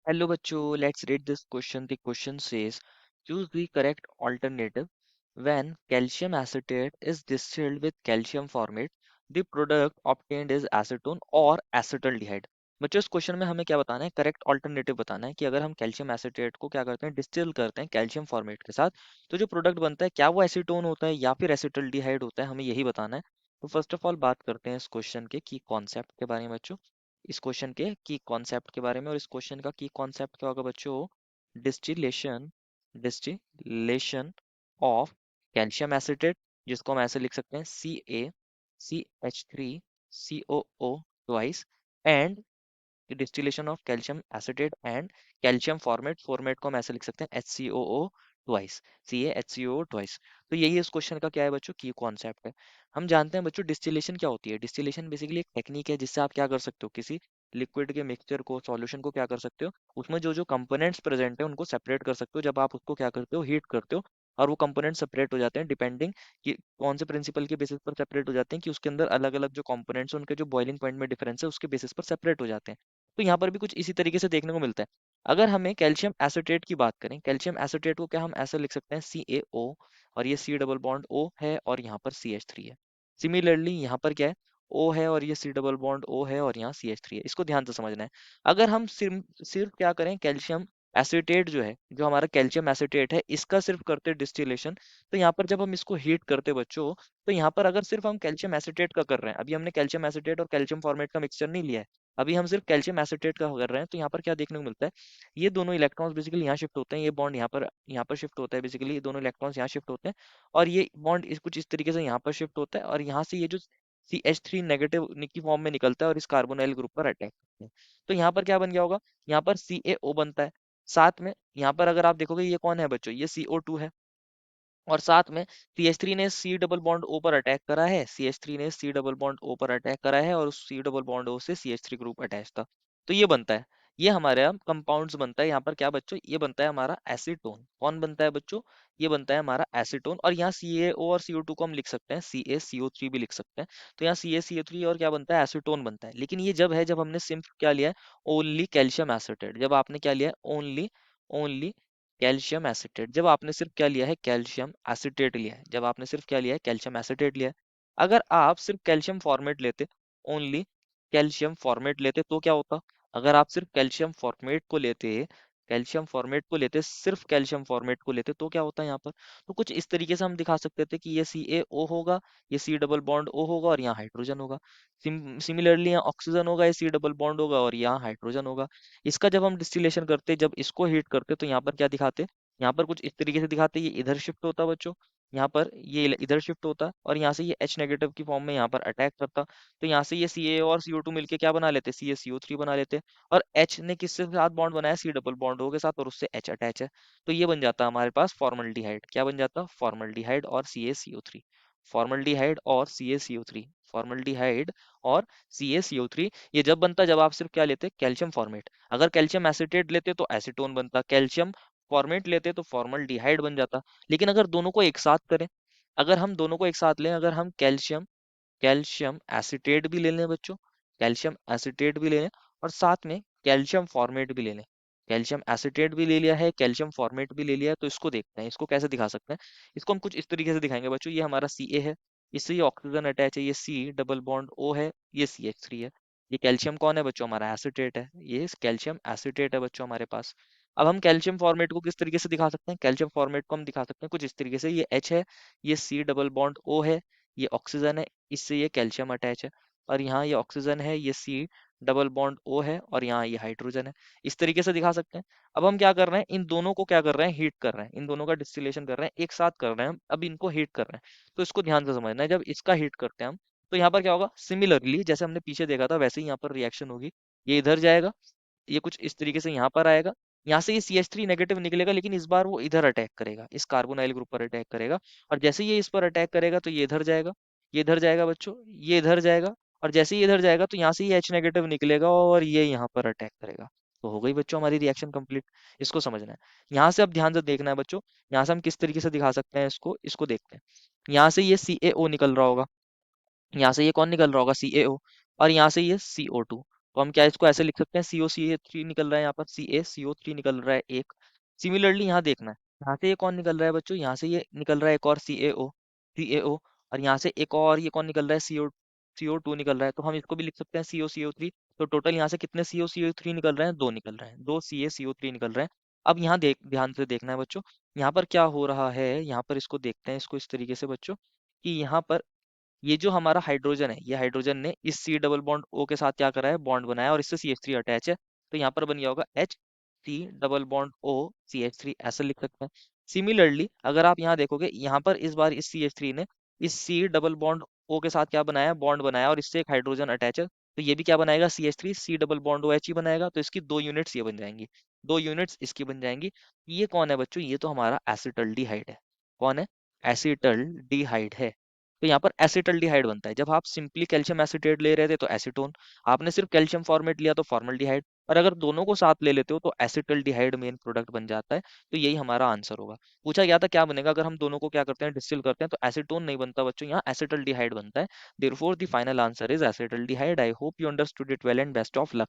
Hello bachcho, let's read this question. The question says, choose the correct alternative. When calcium acetate is distilled with calcium formate, the product obtained is acetone or acetaldehyde. बच्चों इस question में हमें क्या बताना है, correct alternative बताना है कि अगर हम कैल्शियम एसिटेट को क्या करते हैं, डिस्टिल करते हैं कैल्शियम फॉर्मेट के साथ, तो जो प्रोडक्ट बनता है क्या वो एसीटोन होता है या फिर एसिटल्डिहाइड होता है, हमें यही बताना है। तो फर्स्ट ऑफ ऑल बात करते हैं इस क्वेश्चन के की कॉन्सेप्ट के बारे में बच्चों। इस क्वेश्चन के की कॉन्सेप्ट के बारे में, और इस क्वेश्चन का की कॉन्सेप्ट क्या होगा बच्चों? Distillation distillation of calcium acetate, जिसको हम ऐसे लिख सकते हैं CaCH3COO twice, and distillation of calcium acetate and calcium formate, format को हम ऐसे लिख सकते हैं HCOO ट्वाइस, CaHCOO ट्वाइस। तो यही इस क्वेश्चन का क्या है बच्चों, की कॉन्सेप्ट है। हम जानते हैं बच्चों डिस्टिलेशन क्या होती है। डिस्टिलेशन बेसिकली एक टेक्निक है जिससे आप क्या कर सकते हो, किसी लिक्विड के मिक्सचर को, सॉल्यूशन को क्या कर सकते हो, उसमें जो जो कंपोनेंट्स प्रेजेंट है उनको सेपरेट कर सकते हो जब आप उसको क्या करते हो, हीट करते हो। और वो कंपोनेंट सेपरेट हो जाते हैं डिपेंडिंग कि कौन से प्रिंसिपल के बेसिस पर सेपरेट हो जाते हैं, कि उसके अंदर अलग अलग जो कंपोनेंट्स हैं उनके जो बॉइलिंग पॉइंट में डिफरेंस है उसके बेसिस पर सेपरेट हो जाते हैं। तो यहाँ पर भी कुछ इसी तरीके से देखने को मिलता है। अगर हमें कैल्शियम एसिटेट की बात करें, कैल्शियम एसिटेट को क्या हम ऐसे लिख सकते हैं CaO, और ये C डबल बॉन्ड O है और यहाँ पर CH3 है। सिमिलरली यहाँ पर क्या है, O है और ये C डबल बॉन्ड O है और यहाँ CH3 है। इसको ध्यान से समझना है। अगर हम सिर्फ सिर्फ क्या करें, कैल्शियम एसिटेट जो है, जो हमारा कैल्शियम एसिटेट है, इसका सिर्फ करते डिस्टिलेशन, तो यहाँ पर जब हम इसको हीट करते बच्चों, तो यहाँ पर अगर सिर्फ हम कैल्शियम एसिटेट का कर रहे हैं, अभी हमने कैल्शियम एसिटेट और कैल्शियम फॉर्मेट का मिक्सचर नहीं लिया है, अभी हम सिर्फ कैल्शियम एसिटेट का कर रहे हैं, तो यहाँ पर क्या देखने को मिलता है, ये दोनों इलेक्ट्रॉन्स बेसिकली यहाँ शिफ्ट होते हैं, ये बॉन्ड यहाँ पर शिफ्ट होता है, बेसिकली ये दोनों इलेक्ट्रॉन्स यहाँ शिफ्ट होते हैं, और ये बॉन्ड कुछ इस तरीके से यहाँ पर शिफ्ट होता है, और यहाँ से ये जो CH3 नेगेटिव की फॉर्म में निकलता है और इस कार्बोनाइल ग्रुप पर अटैक करते हैं। तो यहाँ पर क्या बन गया होगा, यहाँ पर CaO बनता है। साथ में यहाँ पर अगर आप देखोगे ये कौन है बच्चों, ये CO2 है। और साथ में CH3 ने C डबल बॉन्ड O पर अटैक करा है, CH3 ने C डबल बॉन्ड O पर अटैक करा है, और उस C डबल बॉन्ड O से CH3 ग्रुप अटैच था। तो ये बनता है, ये हमारे कंपाउंड्स बनता है यहाँ पर क्या बच्चों, ये बनता है हमारा एसीटोन। कौन बनता है बच्चों, ये बनता है हमारा एसीटोन। और यहाँ CaO और CO2 को हम लिख सकते हैं CaCO3 भी लिख सकते हैं। तो यहाँ CaCO3 और क्या बनता है, एसीटोन बनता है। लेकिन ये जब है जब हमने सिर्फ क्या लिया है, ओनली कैल्शियम एसिटेट, जब आपने क्या लिया है, ओनली ओनली कैल्शियम एसिटेट, जब आपने सिर्फ क्या लिया है, कैल्शियम एसिटेट लिया है, जब आपने सिर्फ क्या लिया है, कैल्शियम एसिटेट लिया है। अगर आप सिर्फ कैल्शियम फॉर्मेट लेते, ओनली कैल्शियम फॉर्मेट लेते, तो क्या होता, अगर आप सिर्फ कैल्शियम फॉर्मेट को लेते, कैल्शियम फॉर्मेट को लेते, सिर्फ कैल्शियम फॉर्मेट को लेते, तो क्या होता है यहाँ पर, तो कुछ इस तरीके से हम दिखा सकते थे कि ये CaO होगा, ये C डबल बॉन्ड O होगा और यहाँ हाइड्रोजन होगा। सिमिलरली यहाँ ऑक्सीजन होगा, ये C डबल बॉन्ड होगा और यहाँ हाइड्रोजन होगा। इसका जब हम डिस्टिलेशन करते, जब इसको हीट करते, तो यहाँ पर क्या दिखाते, यहाँ पर कुछ इस तरीके से दिखाते, ये इधर शिफ्ट होता बच्चों, यहाँ पर ये इधर शिफ्ट होता, और यहाँ से ये H नेगेटिव की फॉर्म में यहाँ पर अटैक करता। तो यहाँ से ये CaO और CO2 मिलके क्या बना लेते, CaCO3 बना लेते। और H ने किसके साथ बॉन्ड बनाया, C डबल बॉन्ड O के साथ, और उससे H अटैच है। तो ये बन जाता हमारे पास फॉर्मल्डिहाइड। क्या बन जाता, फॉर्मल्डिहाइड और CaCO3, फॉर्मल्डिहाइड और CaCO3, फॉर्मल्डिहाइड और CaCO3। ये जब बनता जब आप सिर्फ क्या लेते, कैल्शियम फॉर्मेट। अगर कैल्शियम एसिटेट लेते तो एसीटोन बनता, कैल्शियम फॉर्मेट लेते तो फॉर्मल्डिहाइड बन जाता। लेकिन अगर दोनों को एक साथ करें, अगर हम दोनों को एक साथ लें, अगर हम कैल्शियम कैल्शियम एसिटेट भी ले लें बच्चों, कैल्शियम एसिटेट भी ले लें, और साथ में कैल्शियम फॉर्मेट भी ले लें, कैल्शियम एसिटेट भी ले लिया है, कैल्शियम फॉर्मेट भी ले लिया है, तो इसको देखते हैं, इसको कैसे दिखा सकते हैं। इसको हम कुछ इस तरीके से दिखाएंगे बच्चों, ये हमारा Ca है, इससे ये ऑक्सीजन अटैच है, ये C डबल बॉन्ड O है, ये CH3 है। ये कैल्शियम कौन है बच्चों, हमारा एसिटेट है, ये कैल्शियम एसिटेट है बच्चों हमारे पास। अब हम कैल्शियम फॉर्मेट को किस तरीके से दिखा सकते हैं, कैल्शियम फॉर्मेट को हम दिखा सकते हैं कुछ इस तरीके से, ये H है, ये C डबल बॉन्ड O है, ये ऑक्सीजन है, इससे ये कैल्शियम अटैच है, और यहाँ ये ऑक्सीजन है, ये C डबल बॉन्ड O है, और यहाँ ये हाइड्रोजन है। इस तरीके से दिखा सकते हैं। अब हम क्या कर रहे हैं, इन दोनों को क्या कर रहे हैं, हीट कर रहे हैं, इन दोनों का डिस्टिलेशन कर रहे हैं, एक साथ कर रहे हैं हम, अब इनको हीट कर रहे हैं। तो इसको ध्यान से समझना है, जब इसका हीट करते हैं हम, तो यहाँ पर क्या होगा, सिमिलरली जैसे हमने पीछे देखा था वैसे ही यहाँ पर रिएक्शन होगी। ये इधर जाएगा, ये कुछ इस तरीके से यहाँ पर आएगा, यहाँ से ये CH3 नेगेटिव निकलेगा, लेकिन इस बार वो इधर अटैक करेगा, इस कार्बोनाइल ग्रुप पर अटैक करेगा। और जैसे ये इस पर अटैक करेगा तो ये इधर जाएगा, ये इधर जाएगा बच्चों, ये इधर जाएगा, और जैसे ही इधर जाएगा तो यहाँ से ये H नेगेटिव निकलेगा और ये यहाँ पर अटैक करेगा। तो हो गई बच्चों हमारी रिएक्शन कंप्लीट। इसको समझना है। यहाँ से अब ध्यान से देखना है बच्चों, यहाँ से हम किस तरीके से दिखा सकते हैं इसको, इसको देखते हैं। यहाँ से ये CaO निकल रहा होगा, यहाँ से ये कौन निकल रहा होगा, CaO, और यहाँ से ये CO2। तो हम क्या इसको ऐसे लिख सकते हैं, CO CA3 निकल रहा है, यहाँ पर CaCO3 निकल रहा है एक। सिमिलरली यहाँ देखना है, यहाँ से ये कौन निकल रहा है बच्चों, यहाँ से ये निकल रहा है एक और CaO, और यहाँ से एक और ये कौन निकल रहा है, CO2 निकल रहा है। तो हम इसको भी लिख सकते हैं COCO3। तो टोटल यहाँ से कितने COCO3 निकल रहे हैं, दो निकल रहे हैं, दो CaCO3 निकल रहे हैं। अब यहाँ ध्यान से देखना है बच्चों, यहाँ पर क्या हो रहा है, यहाँ पर इसको देखते हैं, इसको इस तरीके से बच्चों, कि यहाँ पर ये जो हमारा हाइड्रोजन है, ये हाइड्रोजन ने इस C डबल बॉन्ड O के साथ क्या करा है, बॉन्ड बनाया, और इससे CH3 अटैच है। तो यहाँ पर बन गया होगा C double bond O CH3, ऐसा लिख सकते हैं। सिमिलरली अगर आप यहाँ देखोगे, यहाँ पर इस बार इस CH3 ने इस C डबल बॉन्ड O के साथ क्या बनाया, बॉन्ड बनाया, और इससे एक हाइड्रोजन अटैच है। तो ये भी क्या बनाएगा, CH3 C double bond OH ही बनाएगा। तो इसकी दो यूनिट्स ये बन जाएंगी, दो यूनिट्स इसकी बन जाएंगी। ये कौन है बच्चों, ये तो हमारा एसिटल्डिहाइड है। कौन है, एसिटल्डिहाइड है। तो यहाँ पर एसिटल्डिहाइड बनता है। जब आप सिंपली कैल्शियम एसीटेट ले रहे थे तो एसीटोन, आपने सिर्फ कैल्शियम फॉर्मेट लिया तो फॉर्मल्डिहाइड, और अगर दोनों को साथ ले लेते हो तो एसिटल्डिहाइड मेन प्रोडक्ट बन जाता है। तो यही हमारा आंसर होगा। पूछा गया था क्या बनेगा अगर हम दोनों को क्या करते हैं, डिस्टिल करते हैं, तो एसीटोन नहीं बनता बच्चों, यहाँ एसिटल्डिहाइड बनता है। Therefore the final answer is acetaldehyde. I hope you understood it well and best of luck.